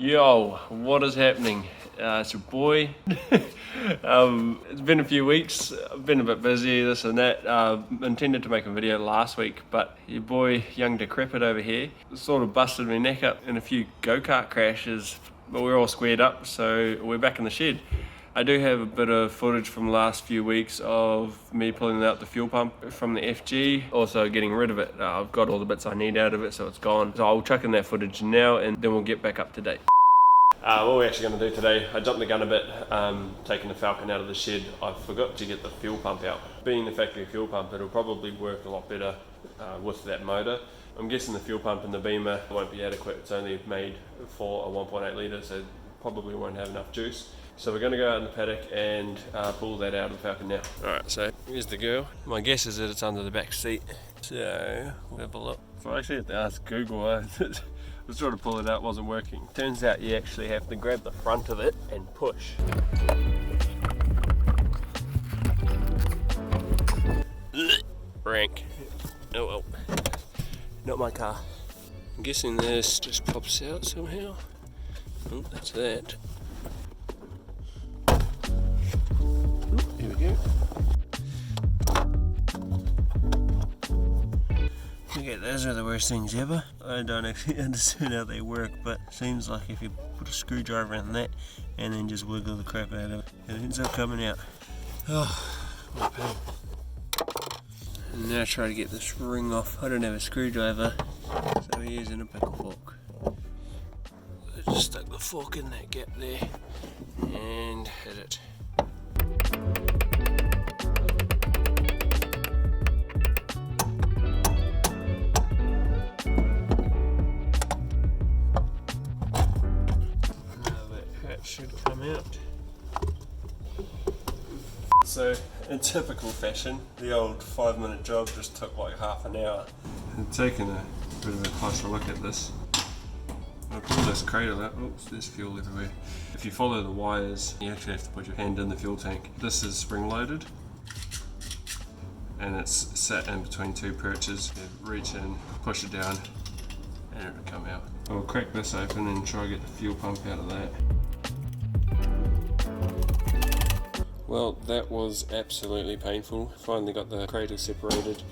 Yo, what is happening? It's your boy. It's been a few weeks. I've been a bit busy, this and that. Intended to make a video last week, but your boy, young decrepit over here, sort of busted my neck up in a few go-kart crashes, but we're all squared up, so we're back in the shed. I do have a bit of footage from the last few weeks of me pulling out the fuel pump from the FG, also getting rid of it. I've got all the bits I need out of it, so it's gone. So I'll chuck in that footage now and then we'll get back up to date. What we're actually going to do today, I jumped the gun a bit, taking the Falcon out of the shed. I forgot to get the fuel pump out. Being the factory fuel pump, it'll probably work a lot better with that motor. I'm guessing the fuel pump in the Beamer won't be adequate. It's only made for a 1.8 litre, so probably won't have enough juice. So we're going to go out in the paddock and pull that out of the Falcon now. Alright, so here's the girl. My guess is that it's under the back seat. So we'll have a look. So I actually had to ask Google. I was trying to pull it out, wasn't working. Turns out you actually have to grab the front of it and push. Rank. Oh well. Not my car. I'm guessing this just pops out somehow. Oh, that's that. Here we go. Okay, those are the worst things ever. I don't actually understand how they work, but it seems like if you put a screwdriver in that and then just wiggle the crap out of it, it ends up coming out. Oh, what a pain. And now try to get this ring off. I don't have a screwdriver, so we're using a pickle fork. I just stuck the fork in that gap there and hit it. Should come out. So in typical fashion, the old 5-minute job just took like half an hour. I'm taking a bit of a closer look at this. I pull this cradle out. Oops, there's fuel everywhere. If you follow the wires, you actually have to put your hand in the fuel tank. This is spring loaded and it's sat in between two perches. You reach in, push it down and it'll come out. I'll crack this open and try to get the fuel pump out of that. Well, that was absolutely painful. Finally got the cradle separated.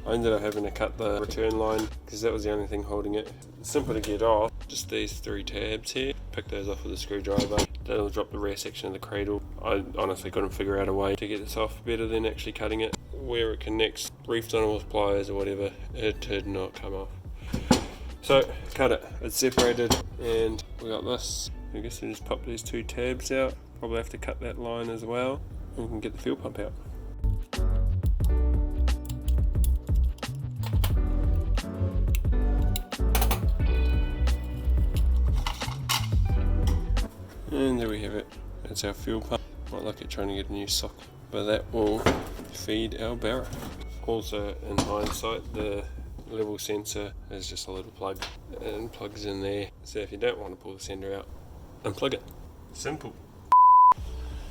I ended up having to cut the return line because that was the only thing holding it. It's simple to get off, just these 3 tabs here. Pick those off with a screwdriver. That'll drop the rear section of the cradle. I honestly couldn't figure out a way to get this off better than actually cutting it. Where it connects, reefed on it with pliers or whatever, it did not come off. So, cut it. It's separated and we got this. I guess we just pop these 2 tabs out. Probably have to cut that line as well, and we can get the fuel pump out. And there we have it. That's our fuel pump. Might look at trying to get a new sock, but that will feed our Barra. Also, in hindsight, the level sensor is just a little plug and plugs in there. So if you don't want to pull the sender out, unplug it. Simple.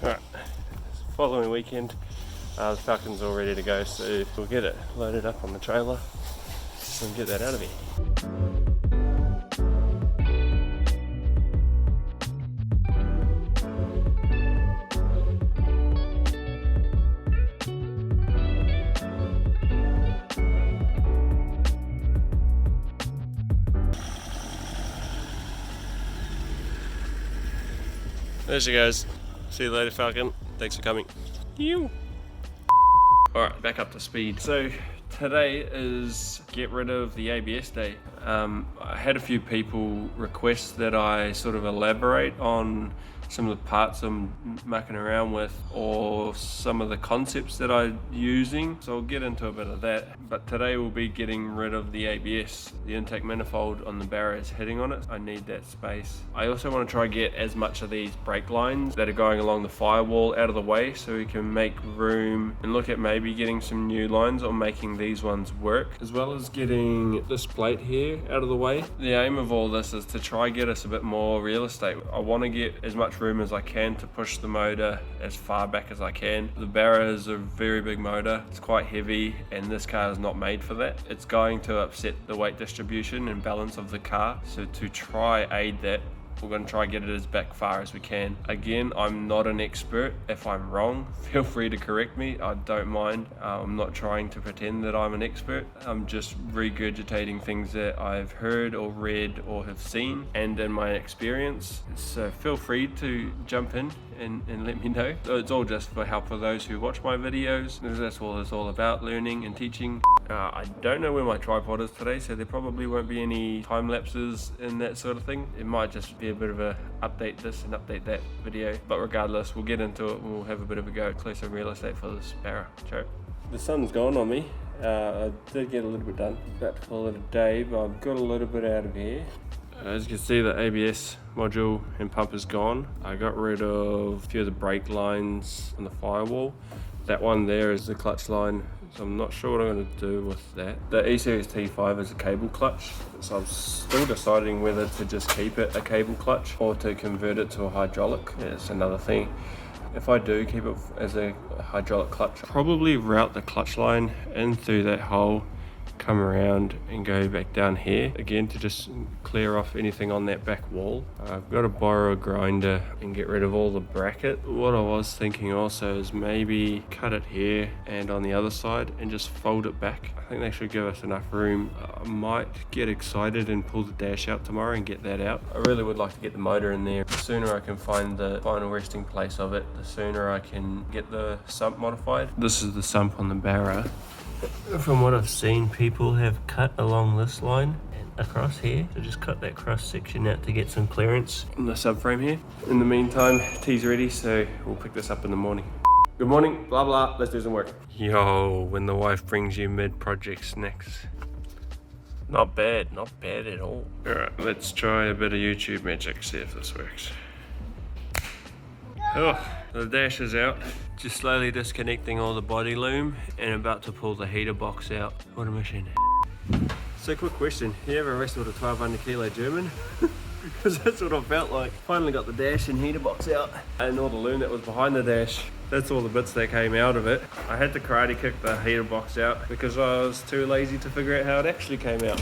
Alright, following weekend, the Falcon's all ready to go, so we'll get it loaded up on the trailer so we can get that out of here. There she goes. See you later, Falcon. Thanks for coming. Alright, back up to speed. So today is get rid of the ABS day. I had a few people request that I sort of elaborate on some of the parts I'm mucking around with or some of the concepts that I'm using, so I'll get into a bit of that. But today we'll be getting rid of the ABS. The intake manifold on the Barra is hitting on it. I need that space. I also want to try get as much of these brake lines that are going along the firewall out of the way so we can make room and look at maybe getting some new lines or making these ones work, as well as getting this plate here out of the way. The aim of all this is to try get us a bit more real estate. I want to get as much room as I can to push the motor as far back as I can. The Barra is a very big motor, it's quite heavy, and this car is not made for that. It's going to upset the weight distribution and balance of the car, so to try aid that, we're going to try and get it as back far as we can. Again, I'm not an expert. If I'm wrong, feel free to correct me. I don't mind. I'm not trying to pretend that I'm an expert. I'm just regurgitating things that I've heard or read or have seen and in my experience. So feel free to jump in and let me know. It's all just for help for those who watch my videos. That's what it's all about, learning and teaching. I don't know where my tripod is today, so there probably won't be any time lapses and that sort of thing. It might just be a bit of a update this and update that video, but regardless, we'll get into it and we'll have a bit of a go at clear some real estate for this Barra. The sun's gone on me. I did get a little bit done. About to call it a day, but I've got a little bit out of here. As you can see, the ABS module and pump is gone. I got rid of a few of the brake lines on the firewall. That one there is the clutch line, so I'm not sure what I'm going to do with that. The E36 is a cable clutch, so I'm still deciding whether to just keep it a cable clutch or to convert it to a hydraulic. It's another thing. If I do keep it as a hydraulic clutch, I'll probably route the clutch line in through that hole, come around and go back down here again to just clear off anything on that back wall. I've got to borrow a grinder and get rid of all the bracket. What I was thinking also is maybe cut it here and on the other side and just fold it back. I think that should give us enough room. I might get excited and pull the dash out tomorrow and get that out. I really would like to get the motor in there. The sooner I can find the final resting place of it, the sooner I can get the sump modified. This is the sump on the Barra. From what I've seen, people have cut along this line and across here. So just cut that cross section out to get some clearance on the subframe here. In the meantime, tea's ready, so we'll pick this up in the morning. Good morning, blah blah, let's do some work. Yo, when the wife brings you mid-project snacks. Not bad at all. Alright, let's try a bit of YouTube magic, see if this works. Oh, the dash is out. Just slowly disconnecting all the body loom and about to pull the heater box out. What a mission. So quick question, you ever wrestled a 1200 kilo German? Because that's what I felt like. Finally got the dash and heater box out and all the loom that was behind the dash. That's all the bits that came out of it. I had to karate kick the heater box out because I was too lazy to figure out how it actually came out.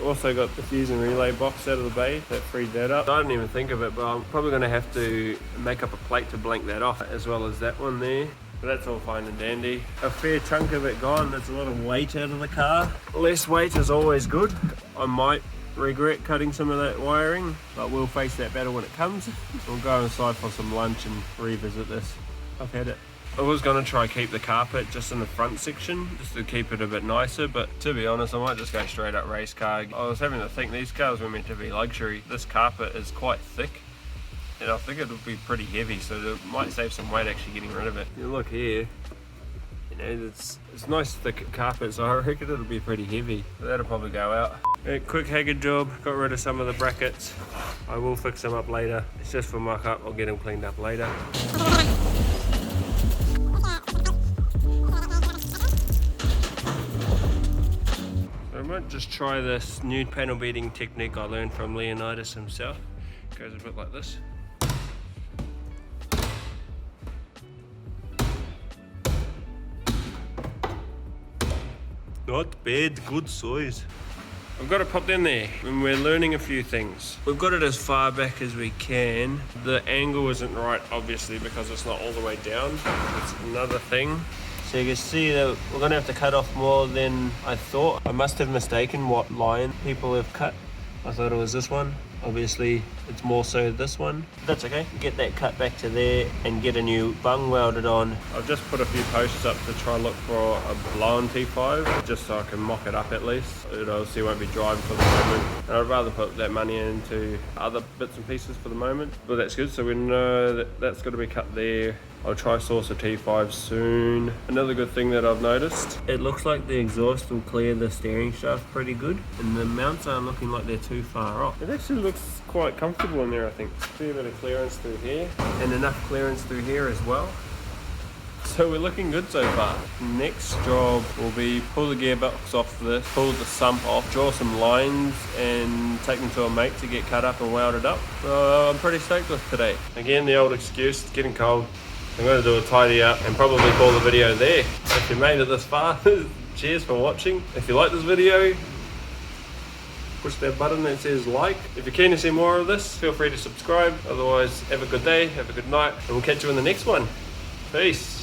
Also got the fuse and relay box out of the bay, that freed that up. I didn't even think of it, but I'm probably going to have to make up a plate to blank that off, as well as that one there. But that's all fine and dandy. A fair chunk of it gone. That's a lot of weight out of the car. Less weight is always good. I might regret cutting some of that wiring, but we'll face that battle when it comes. We'll go inside for some lunch and revisit this. I've had it. I was going to try keep the carpet just in the front section, just to keep it a bit nicer, but to be honest, I might just go straight up race car. I was having to think, these cars were meant to be luxury. This carpet is quite thick, and I think it would be pretty heavy, so it might save some weight actually getting rid of it. You look here, you know, it's nice thick carpet, so I reckon it'll be pretty heavy. But that'll probably go out. A quick Haggard job, got rid of some of the brackets. I will fix them up later. It's just for mock up, I'll get them cleaned up later. I might just try this new panel beating technique I learned from Leonidas himself. It goes a bit like this. Not bad, good size. I've got it popped in there and we're learning a few things. We've got it as far back as we can. The angle isn't right, obviously, because it's not all the way down. That's another thing. So you can see that we're going to have to cut off more than I thought. I must have mistaken what line people have cut. I thought it was this one. Obviously, it's more so this one. That's okay. Get that cut back to there and get a new bung welded on. I've just put a few posts up to try and look for a blown T5, just so I can mock it up at least. It obviously won't be driving for the moment. And I'd rather put that money into other bits and pieces for the moment. But that's good, so we know that that's got to be cut there. I'll try source a T5 soon. Another good thing that I've noticed, it looks like the exhaust will clear the steering shaft pretty good, and the mounts aren't looking like they're too far off. It actually looks quite comfortable in there, I think. See a bit of clearance through here, and enough clearance through here as well. So we're looking good so far. Next job will be pull the gearbox off this, pull the sump off, draw some lines and take them to a mate to get cut up and welded up. So I'm pretty stoked with today. Again, the old excuse, it's getting cold. I'm going to do a tidy up and probably call the video there. If you made it this far, cheers for watching. If you like this video, push that button that says like. If you're keen to see more of this, feel free to subscribe. Otherwise, have a good day, have a good night, and we'll catch you in the next one. Peace.